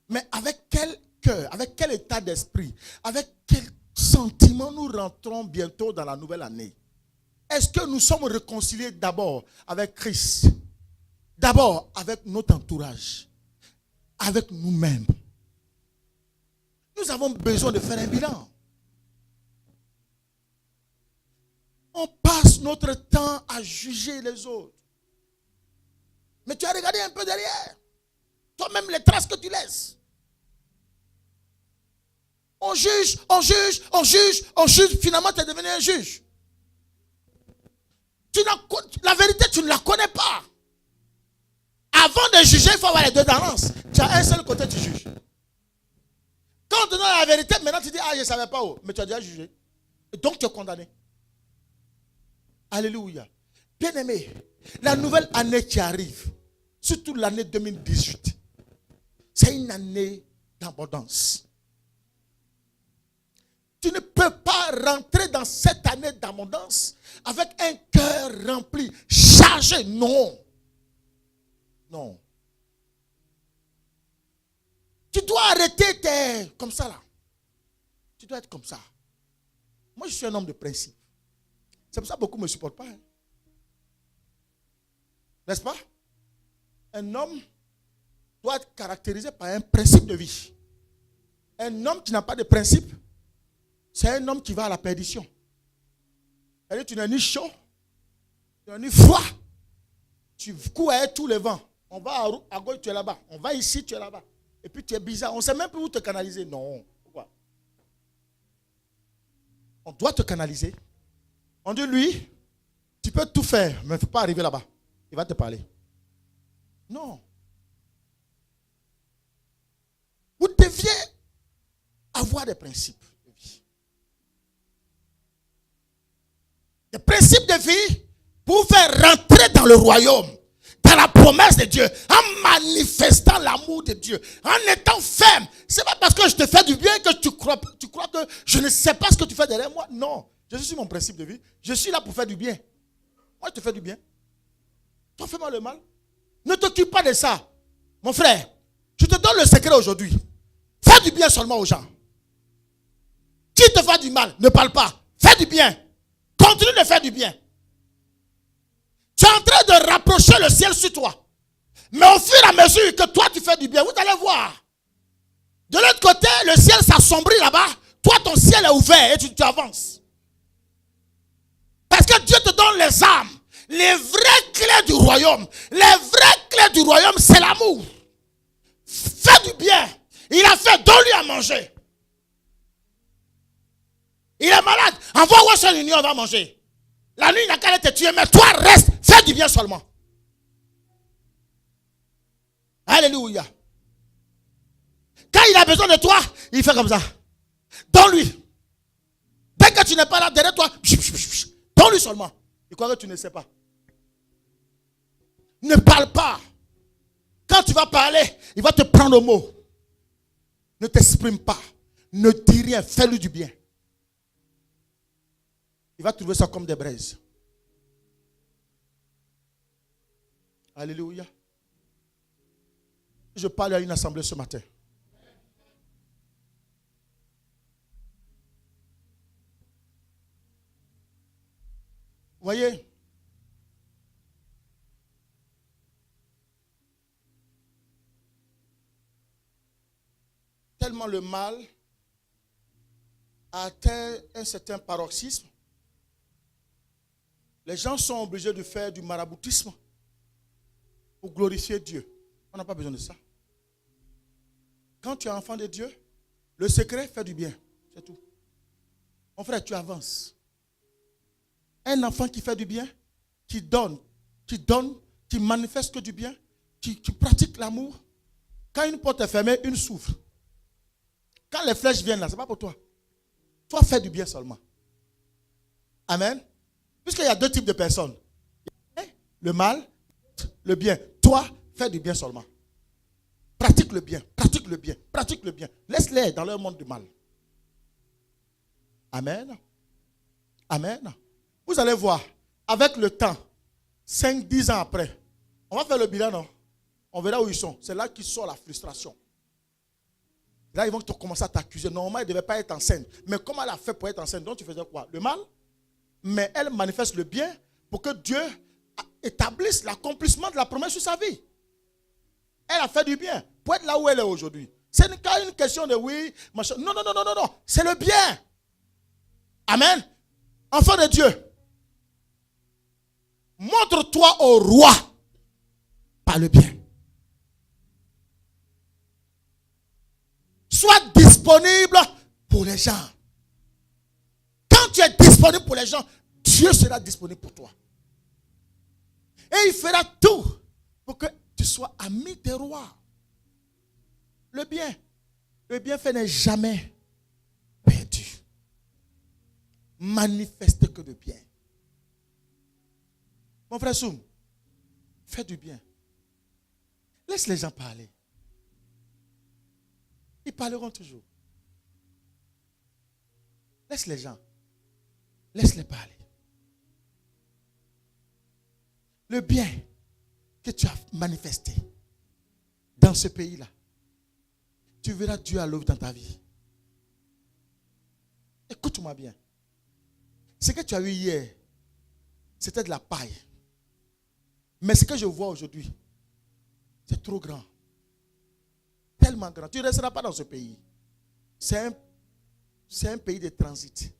Mais avec quel cœur, avec quel état d'esprit, avec quel sentiment nous rentrons bientôt dans la nouvelle année? Est-ce que nous sommes réconciliés d'abord avec Christ? D'abord avec notre entourage, avec nous-mêmes. Nous avons besoin de faire un bilan. On passe notre temps à juger les autres. Mais tu as regardé un peu derrière. Toi-même les traces que tu laisses. On juge. Finalement, tu es devenu un juge. La vérité, tu ne la connais pas. Avant de juger, il faut avoir les deux tendances. Tu as un seul côté, tu juges. Quand on te donne la vérité, maintenant tu dis, je ne savais pas où. Mais tu as déjà jugé. Et donc tu es condamné. Alléluia. Bien-aimé, la nouvelle année qui arrive, surtout l'année 2018, c'est une année d'abondance. Tu ne peux pas rentrer dans cette année d'abondance avec un cœur rempli, chargé. Non. Non. Tu dois arrêter comme ça là. Tu dois être comme ça. Moi, je suis un homme de principe. C'est pour ça que beaucoup ne me supportent pas. Hein. N'est-ce pas? Un homme doit être caractérisé par un principe de vie. Un homme qui n'a pas de principe, c'est un homme qui va à la perdition. C'est-à-dire tu n'es ni chaud, tu n'es ni froid. Tu cours avec tous les vents. On va à gauche, tu es là-bas. On va ici, tu es là-bas. Et puis tu es bizarre. On ne sait même plus où te canaliser. Non. Pourquoi? On doit te canaliser. On dit, lui, tu peux tout faire, mais il ne faut pas arriver là-bas. Il va te parler. Non. Vous deviez avoir des principes de vie. Des principes de vie pour faire rentrer dans le royaume, dans la promesse de Dieu, en manifestant l'amour de Dieu, en étant ferme. Ce n'est pas parce que je te fais du bien que tu crois que je ne sais pas ce que tu fais derrière moi. Non. Je suis mon principe de vie. Je suis là pour faire du bien. Moi, je te fais du bien. Toi, fais-moi le mal. Ne t'occupe pas de ça. Mon frère, je te donne le secret aujourd'hui. Fais du bien seulement aux gens. Qui te fait du mal, ne parle pas. Fais du bien. Continue de faire du bien. Tu es en train de rapprocher le ciel sur toi. Mais au fur et à mesure que toi tu fais du bien, vous allez voir. De l'autre côté, le ciel s'assombrit là-bas. Toi, ton ciel est ouvert et tu avances. Parce que Dieu te donne les armes. Les vraies clés du royaume. Les vraies clés du royaume, c'est l'amour. Fais du bien. Il a fait, donne-lui à manger. Il est malade. Envoie Western Union, on va manger. La nuit, il n'a qu'à aller te tuer, mais toi, reste. Fais du bien seulement. Alléluia. Quand il a besoin de toi, il fait comme ça. Donne-lui. Dès que tu n'es pas là, derrière toi, donne-lui seulement. Il croit que tu ne sais pas. Ne parle pas. Quand tu vas parler, il va te prendre au mot. Ne t'exprime pas. Ne dis rien. Fais-lui du bien. Il va trouver ça comme des braises. Alléluia. Je parle à une assemblée ce matin. Voyez, tellement le mal a atteint un certain paroxysme, les gens sont obligés de faire du maraboutisme pour glorifier Dieu. On n'a pas besoin de ça. Quand tu es enfant de Dieu, le secret fait du bien. C'est tout. Mon frère, tu avances. Un enfant qui fait du bien, qui donne, qui manifeste que du bien, qui pratique l'amour. Quand une porte est fermée, une s'ouvre. Quand les flèches viennent là, ce n'est pas pour toi. Toi, fais du bien seulement. Amen. Puisqu'il y a deux types de personnes. Le mal, le bien. Toi, fais du bien seulement. Pratique le bien, pratique le bien, pratique le bien. Laisse-les dans leur monde du mal. Amen. Amen. Vous allez voir, avec le temps, 5-10 ans après, on va faire le bilan, non? On verra où ils sont. C'est là qu'il sort la frustration. Là, ils vont commencer à t'accuser. Normalement, elle ne devait pas être enceinte. Mais comment elle a fait pour être enceinte? Donc, tu faisais quoi? Le mal? Mais elle manifeste le bien pour que Dieu établisse l'accomplissement de la promesse sur sa vie. Elle a fait du bien pour être là où elle est aujourd'hui. Ce n'est pas une question de oui, machin. Non, non, non, non, non, non. C'est le bien. Amen. Enfant de Dieu, montre-toi au roi par le bien. Sois disponible pour les gens. Quand tu es disponible pour les gens, Dieu sera disponible pour toi. Et il fera tout pour que tu sois ami des rois. Le bienfait n'est jamais perdu. Manifeste que le bien. Mon frère Soum, fais du bien. Laisse les gens parler. Ils parleront toujours. Laisse les gens. Laisse-les parler. Le bien que tu as manifesté dans ce pays-là, tu verras Dieu à l'œuvre dans ta vie. Écoute-moi bien. Ce que tu as eu hier, c'était de la paille. Mais ce que je vois aujourd'hui, c'est trop grand. Tellement grand. Tu ne resteras pas dans ce pays. C'est un pays de transit.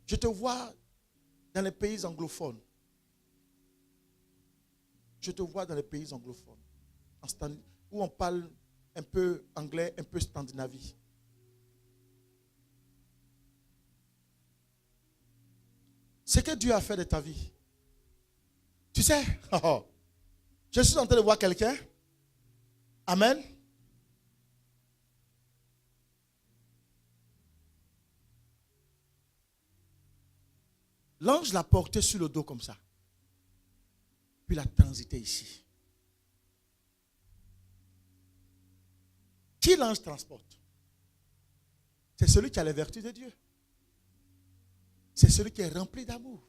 Je te vois dans les pays anglophones. Je te vois dans les pays anglophones. Où on parle un peu anglais, un peu scandinavie. Ce que Dieu a fait de ta vie. Tu sais, je suis en train de voir quelqu'un. Amen. L'ange l'a porté sur le dos comme ça. Puis l'a transité ici. Qui l'ange transporte? C'est celui qui a les vertus de Dieu. C'est celui qui est rempli d'amour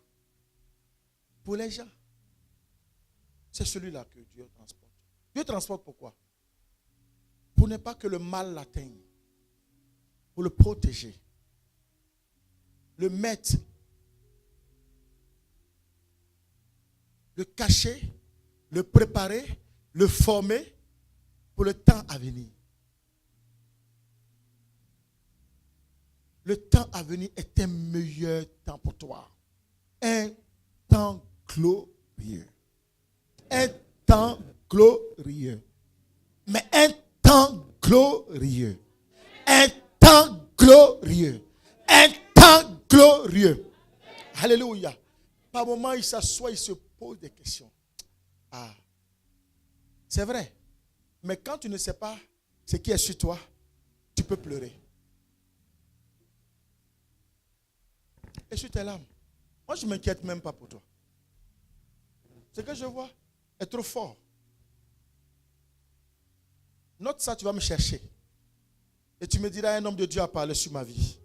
pour les gens. C'est celui-là que Dieu transporte. Dieu transporte pourquoi? Pour ne pas que le mal l'atteigne. Pour le protéger. Le mettre. Le cacher le préparer, le former pour le temps à venir. Le temps à venir est un meilleur temps pour toi. Un temps glorieux. Un temps glorieux. Mais un temps glorieux. Un temps glorieux. Un temps glorieux. Alléluia. Par moments, il s'assoit, il se pose des questions. Ah, c'est vrai. Mais quand tu ne sais pas ce qui est sur toi, tu peux pleurer. Et sur tes larmes. Moi, je ne m'inquiète même pas pour toi. Ce que je vois est trop fort. Note ça, tu vas me chercher. Et tu me diras, un homme de Dieu a parlé sur ma vie.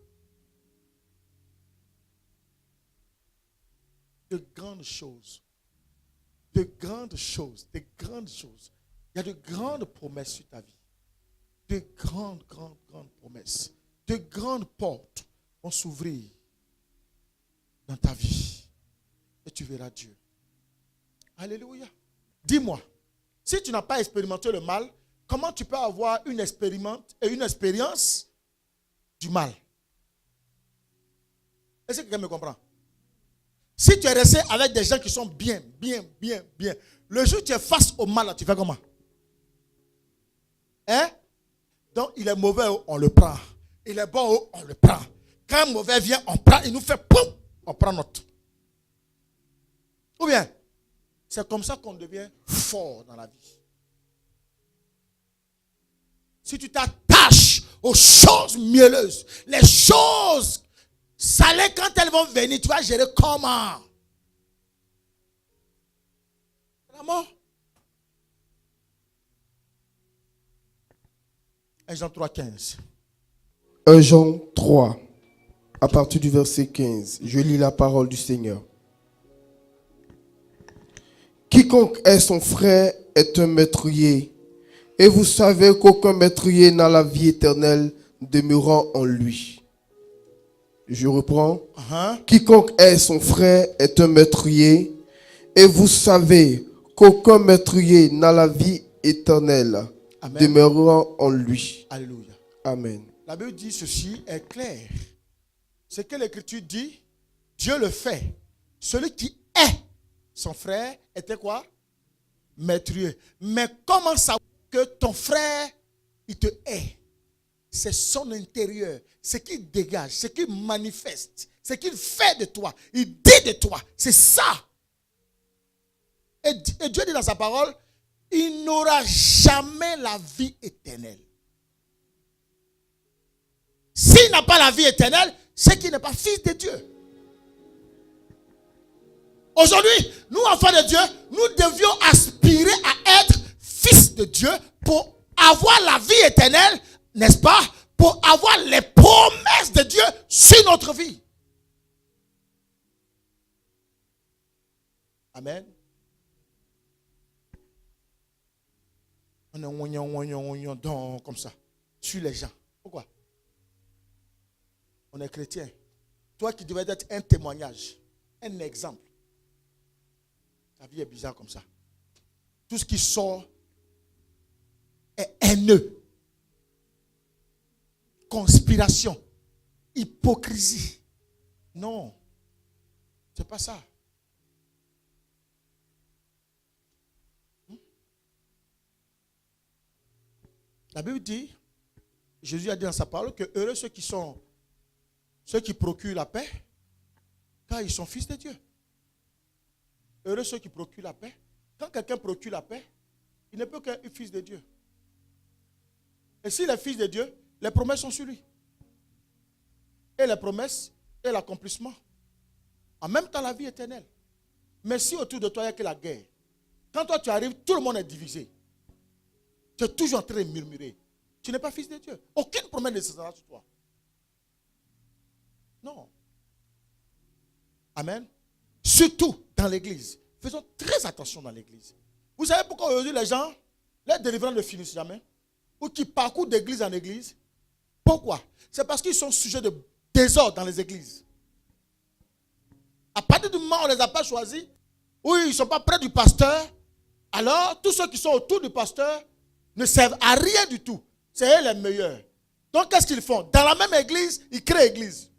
De grandes choses. De grandes choses. De grandes choses. Il y a de grandes promesses sur ta vie. De grandes promesses. De grandes portes vont s'ouvrir dans ta vie. Et tu verras Dieu. Alléluia. Dis-moi, si tu n'as pas expérimenté le mal, comment tu peux avoir une expérience du mal? Est-ce que quelqu'un me comprend? Si tu es resté avec des gens qui sont bien, le jour où tu es face au mal, tu fais comment? Hein? Donc, il est mauvais, on le prend. Il est bon, on le prend. Quand un mauvais vient, on prend, il nous fait poum, on prend notre. Ou bien, c'est comme ça qu'on devient fort dans la vie. Si tu t'attaches aux choses mielleuses, les choses salées, quand elles vont venir, tu vas gérer comment? La mort. 1 Jean 3, 15. 1 Jean 3, à partir du verset 15. Je lis la parole du Seigneur. Quiconque est son frère est un métrier. Et vous savez qu'aucun métrier n'a la vie éternelle demeurant en lui. Je reprends. Quiconque est son frère est un métrier. Et vous savez qu'aucun métrier n'a la vie éternelle demeurant en lui. Alléluia. Amen. La Bible dit ceci est clair. Ce que l'Écriture dit, Dieu le fait. Celui qui est son frère était quoi? Métrier. Mais comment savoir que ton frère, il te hait? C'est son intérieur, ce qu'il dégage, ce qu'il manifeste, ce qu'il fait de toi, il dit de toi. C'est ça. Et Dieu dit dans sa parole, il n'aura jamais la vie éternelle. S'il n'a pas la vie éternelle, c'est qu'il n'est pas fils de Dieu. Aujourd'hui, nous, enfants de Dieu, nous devions aspirer à être fils de Dieu pour avoir la vie éternelle, n'est-ce pas? Pour avoir les promesses de Dieu sur notre vie. Amen. On est comme ça, sur les gens. Pourquoi? On est chrétien. Toi qui devais être un témoignage, un exemple. Ta vie est bizarre comme ça. Tout ce qui sort est haineux. Conspiration. Hypocrisie. Non. C'est pas ça. La Bible dit, Jésus a dit dans sa parole que heureux ceux qui procurent la paix, car ils sont fils de Dieu. Heureux ceux qui procurent la paix. Quand quelqu'un procure la paix, il ne peut qu'être fils de Dieu. Et s'il est fils de Dieu, les promesses sont sur lui. Et les promesses et l'accomplissement. En même temps, la vie éternelle. Mais si autour de toi, il n'y a que la guerre. Quand toi, tu arrives, tout le monde est divisé. Tu es toujours en train de murmurer. Tu n'es pas fils de Dieu. Aucune promesse ne sera sur toi. Non. Amen. Surtout dans l'église. Faisons très attention dans l'église. Vous savez pourquoi aujourd'hui les gens, les délivrants ne finissent jamais? Ou qui parcourent d'église en église? Pourquoi? C'est parce qu'ils sont sujets de désordre dans les églises. À partir du moment où on ne les a pas choisis, ou ils ne sont pas près du pasteur, alors tous ceux qui sont autour du pasteur ne servent à rien du tout. C'est eux les meilleurs. Donc qu'est-ce qu'ils font? Dans la même église, ils créent église.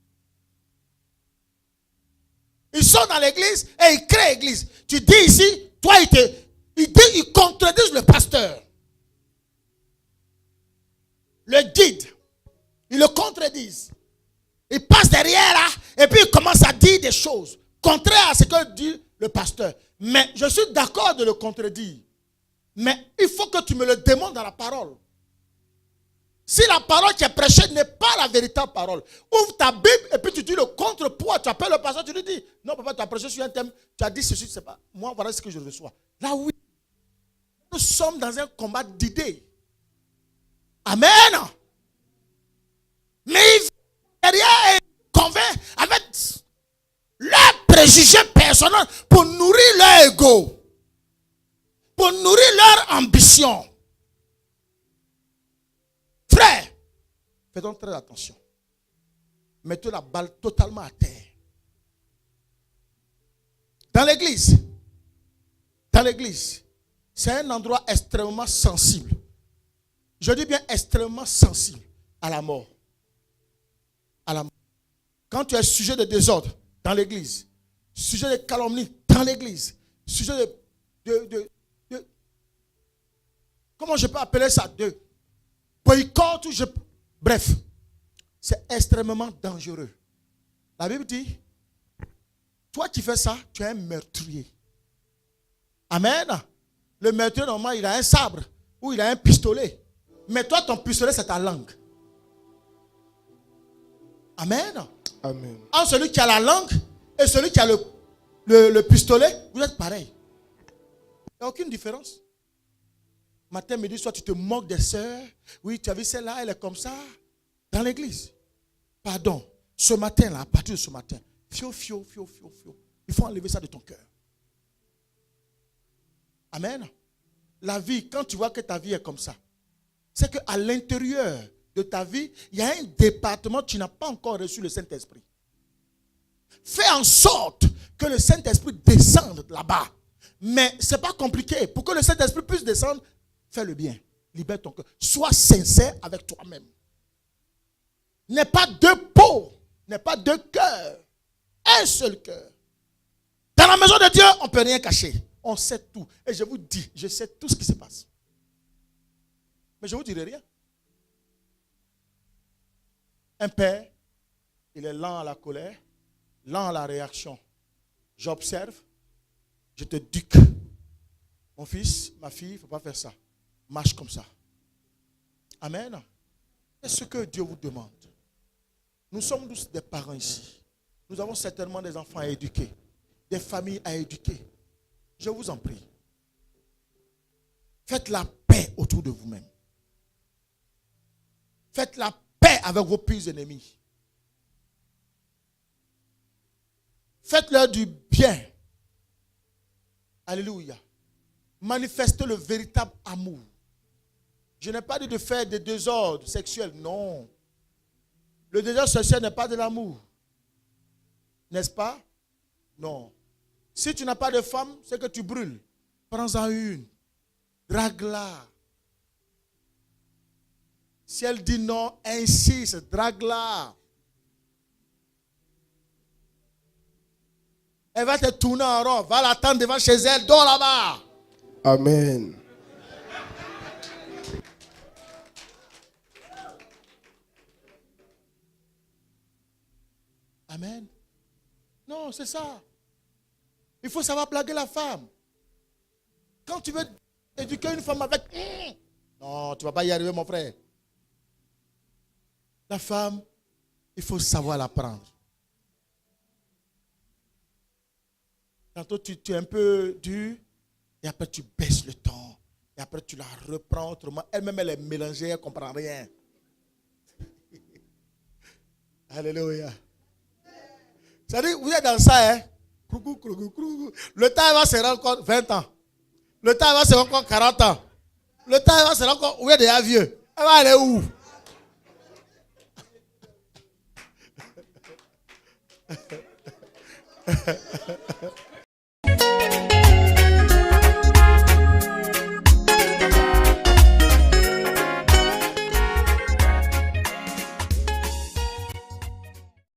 Ils sont dans l'église et ils créent église. Tu dis ici, toi, ils contredisent le pasteur. Le guide. Ils le contredisent. Ils passent derrière là et puis ils commencent à dire des choses contraires à ce que dit le pasteur. Mais je suis d'accord de le contredire. Mais il faut que tu me le demandes dans la parole. Si la parole qui est prêchée n'est pas la véritable parole, ouvre ta Bible et puis tu dis le contrepoids. Tu appelles le pasteur, tu lui dis, non papa, tu as prêché sur un thème, tu as dit ceci, c'est pas. Moi, voilà ce que je reçois. Là, oui. Nous sommes dans un combat d'idées. Amen. Mais derrière, ils convainquent avec leurs préjugés personnels pour nourrir leur ego, pour nourrir leur ambition. Frère, faisons très attention. Mettez la balle totalement à terre. Dans l'église, c'est un endroit extrêmement sensible. Je dis bien extrêmement sensible à la mort. À la mort. Quand tu es sujet de désordre dans l'église, sujet de calomnie dans l'église, sujet de comment je peux appeler ça, de boycott, bref, c'est extrêmement dangereux. La Bible dit, toi qui fais ça, tu es un meurtrier. Amen. Le meurtrier, normalement, il a un sabre ou il a un pistolet. Mais toi, ton pistolet, c'est ta langue. Amen. Amen. Entre celui qui a la langue et celui qui a le pistolet, vous êtes pareil. Il n'y a aucune différence. Matin, midi, soir, tu te moques des sœurs. Oui, tu as vu celle-là, elle est comme ça. Dans l'église. Pardon. Ce matin-là, à partir de ce matin, fio. Il faut enlever ça de ton cœur. Amen. La vie, quand tu vois que ta vie est comme ça, c'est qu'à l'intérieur de ta vie, il y a un département, tu n'as pas encore reçu le Saint-Esprit. Fais en sorte que le Saint-Esprit descende là-bas. Mais ce n'est pas compliqué. Pour que le Saint-Esprit puisse descendre, fais le bien. Libère ton cœur. Sois sincère avec toi-même. N'aie pas deux peaux. N'aie pas deux cœurs. Un seul cœur. Dans la maison de Dieu, on ne peut rien cacher. On sait tout. Et je vous dis, je sais tout ce qui se passe. Mais je ne vous dirai rien. Un père, il est lent à la colère, lent à la réaction. J'observe, je te duque. Mon fils, ma fille, il ne faut pas faire ça. Marche comme ça. Amen. C'est ce que Dieu vous demande. Nous sommes tous des parents ici. Nous avons certainement des enfants à éduquer, des familles à éduquer. Je vous en prie. Faites la paix autour de vous-même. Faites la paix avec vos pires ennemis. Faites-leur du bien. Alléluia. Manifestez le véritable amour. Je n'ai pas dit de faire des désordres sexuels. Non. Le désordre sexuel n'est pas de l'amour. N'est-ce pas? Non. Si tu n'as pas de femme, c'est que tu brûles. Prends-en une. Drague-la. Si elle dit non, insiste. Drague-la. Elle va te tourner en rond. Va l'attendre devant chez elle. Dors là-bas. Amen. Amen. Non, c'est ça. Il faut savoir blaguer la femme. Quand tu veux éduquer une femme avec... Non, tu ne vas pas y arriver, mon frère. La femme, il faut savoir la prendre. Tantôt, tu es un peu dur, et après, tu baisses le ton. Et après, tu la reprends autrement. Elle-même, elle est mélangée, elle ne comprend rien. Alléluia. C'est-à-dire, vous êtes dans ça, hein? Le temps va se rendre encore 20 ans. Le temps va se rendre encore 40 ans. Le temps va se rendre encore... Vous êtes déjà vieux. Elle va aller où?